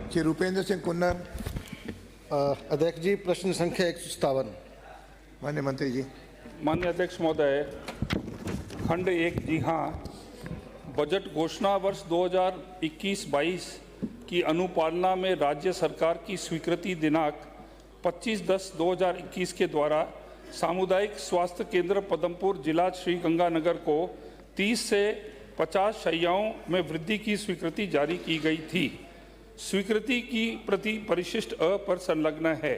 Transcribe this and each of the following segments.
श्री रूपेंद्र सिंह कुन्नर। अध्यक्ष जी, प्रश्न संख्या 157। माननीय मंत्री जी। माननीय अध्यक्ष महोदय, खंड 1, जी हाँ, बजट घोषणा वर्ष 2021-22 की अनुपालना में राज्य सरकार की स्वीकृति दिनांक 25/10/2021 के द्वारा सामुदायिक स्वास्थ्य केंद्र पदमपुर जिला श्रीगंगानगर को 30 से 50 शैय्याओं में वृद्धि की स्वीकृति जारी की गई थी। स्वीकृति की प्रति परिशिष्ट अ पर संलग्न है।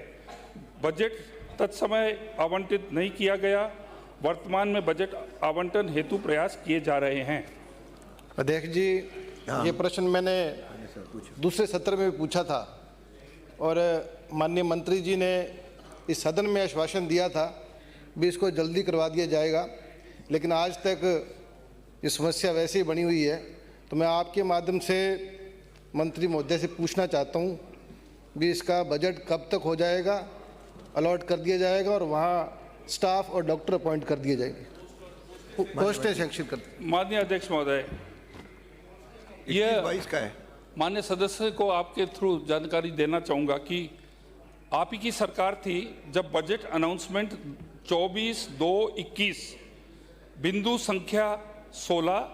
बजट तत्समय आवंटित नहीं किया गया। वर्तमान में बजट आवंटन हेतु प्रयास किए जा रहे हैं। अध्यक्ष जी, ये प्रश्न मैंने दूसरे सत्र में भी पूछा था और माननीय मंत्री जी ने इस सदन में आश्वासन दिया था भी इसको जल्दी करवा दिया जाएगा, लेकिन आज तक ये समस्या वैसे ही बनी हुई है। तो मैं आपके माध्यम से मंत्री महोदय से पूछना चाहता हूँ भी इसका बजट कब तक हो जाएगा, अलॉट कर दिया जाएगा और वहाँ स्टाफ और डॉक्टर अपॉइंट कर दिए जाएंगे, पोस्टें सैंक्शन कर। माननीय अध्यक्ष महोदय, ये 22 का है। माननीय सदस्य को आपके थ्रू जानकारी देना चाहूँगा कि आप ही की सरकार थी जब बजट अनाउंसमेंट 24/2/21 बिंदु संख्या 16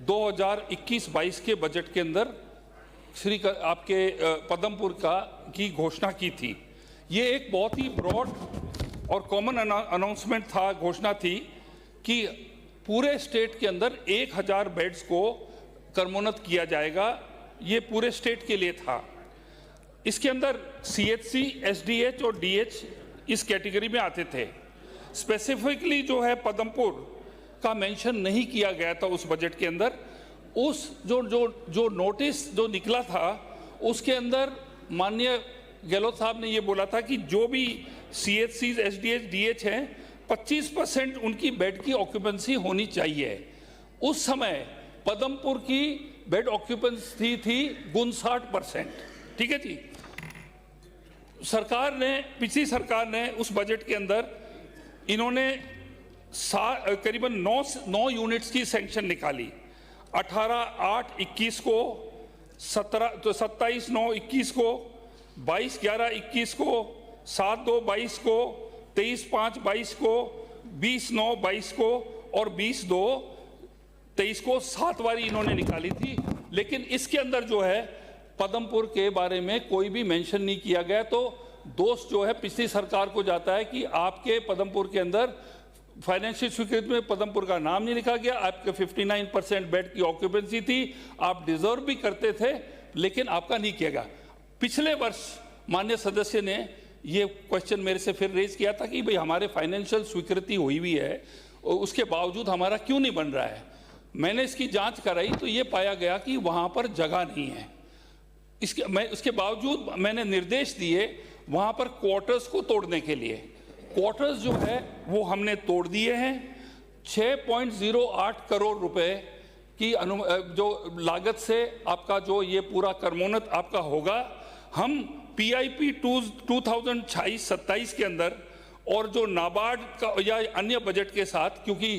2021-22 के बजट के अंदर आपके पदमपुर की घोषणा की थी। ये एक बहुत ही ब्रॉड और कॉमन अनाउंसमेंट था, घोषणा थी कि पूरे स्टेट के अंदर 1000 बेड्स को कर्मोन्नत किया जाएगा। ये पूरे स्टेट के लिए था। इसके अंदर CHC, SDH और DH इस कैटेगरी में आते थे। स्पेसिफिकली जो है पदमपुर का मेंशन नहीं किया गया था उस बजट के अंदर। उस जो नोटिस जो निकला था उसके अंदर माननीय गहलोत साहब ने ये बोला था कि जो भी CHC, SDH, DH हैं 25% उनकी बेड की ऑक्यूपेंसी होनी चाहिए। उस समय पदमपुर की बेड ऑक्यूपेंसी थी 59%। ठीक है जी। पिछली सरकार ने उस बजट के अंदर इन्होंने करीबन 9 यूनिट्स की सैंक्शन निकाली। 18/8/21 को, 27/9/21 को, 22/11/21 को, 7/2/22 को, 23/5/22 को, 20/9/22 को और 20/2/23 को 7 बारी इन्होंने निकाली थी। लेकिन इसके अंदर जो है पदमपुर के बारे में कोई भी मेंशन नहीं किया गया। तो दोष जो है पिछली सरकार को जाता है कि आपके पदमपुर के अंदर फाइनेंशियल स्वीकृति में पदमपुर का नाम नहीं लिखा गया। आपके 59% बेड की ऑक्यूपेंसी थी। आप डिजर्व भी करते थे, लेकिन आपका नहीं किया गया। पिछले वर्ष माननीय सदस्य ने ये क्वेश्चन मेरे से फिर रेज किया था कि भाई हमारे फाइनेंशियल स्वीकृति हुई हुई है, उसके बावजूद हमारा क्यों नहीं बन रहा है। मैंने इसकी जांच कराई तो ये पाया गया कि वहाँ पर जगह नहीं है। उसके बावजूद मैंने निर्देश दिए वहाँ पर क्वार्टर्स को तोड़ने के लिए। क्वार्टर्स जो है वो हमने तोड़ दिए हैं। 6.08 करोड़ रुपए की जो लागत से आपका जो ये पूरा कर्मोन्नत आपका होगा। हम PIP 2026-27 के अंदर और जो नाबार्ड का या अन्य बजट के साथ, क्योंकि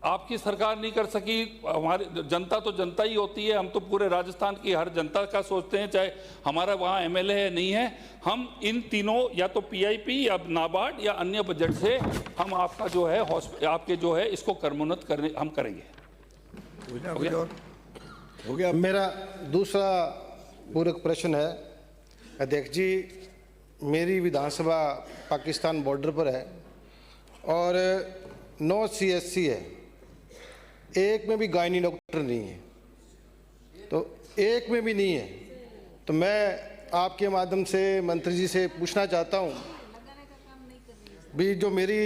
आपकी सरकार नहीं कर सकी, हमारी जनता तो जनता ही होती है। हम तो पूरे राजस्थान की हर जनता का सोचते हैं, चाहे हमारा वहाँ MLA है नहीं है। हम इन तीनों या तो PIP या नाबार्ड या अन्य बजट से हम आपका जो है आपके जो है इसको कर्मोन्नत करने हम करेंगे। हो गया। मेरा दूसरा पूरक प्रश्न है अध्यक्ष जी, मेरी विधानसभा पाकिस्तान बॉर्डर पर है और 9 CHC है, एक में भी गायनी डॉक्टर नहीं है। तो एक में भी नहीं है तो मैं आपके माध्यम से मंत्री जी से पूछना चाहता हूँ भी जो मेरी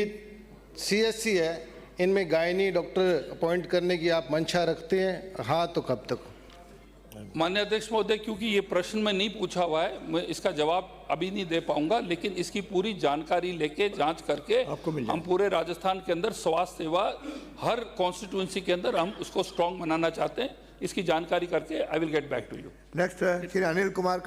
CHC है इनमें गायनी डॉक्टर अपॉइंट करने की आप मंशा रखते हैं? हाँ तो कब तक? माननीय अध्यक्ष महोदय, क्योंकि ये प्रश्न में नहीं पूछा हुआ है, मैं इसका जवाब अभी नहीं दे पाऊंगा, लेकिन इसकी पूरी जानकारी लेके जांच करके हम पूरे राजस्थान के अंदर स्वास्थ्य सेवा हर कॉन्स्टिट्यूंसी के अंदर हम उसको स्ट्रांग बनाना चाहते हैं। इसकी जानकारी करके I will get back to you. Next Shri Anil Kumar.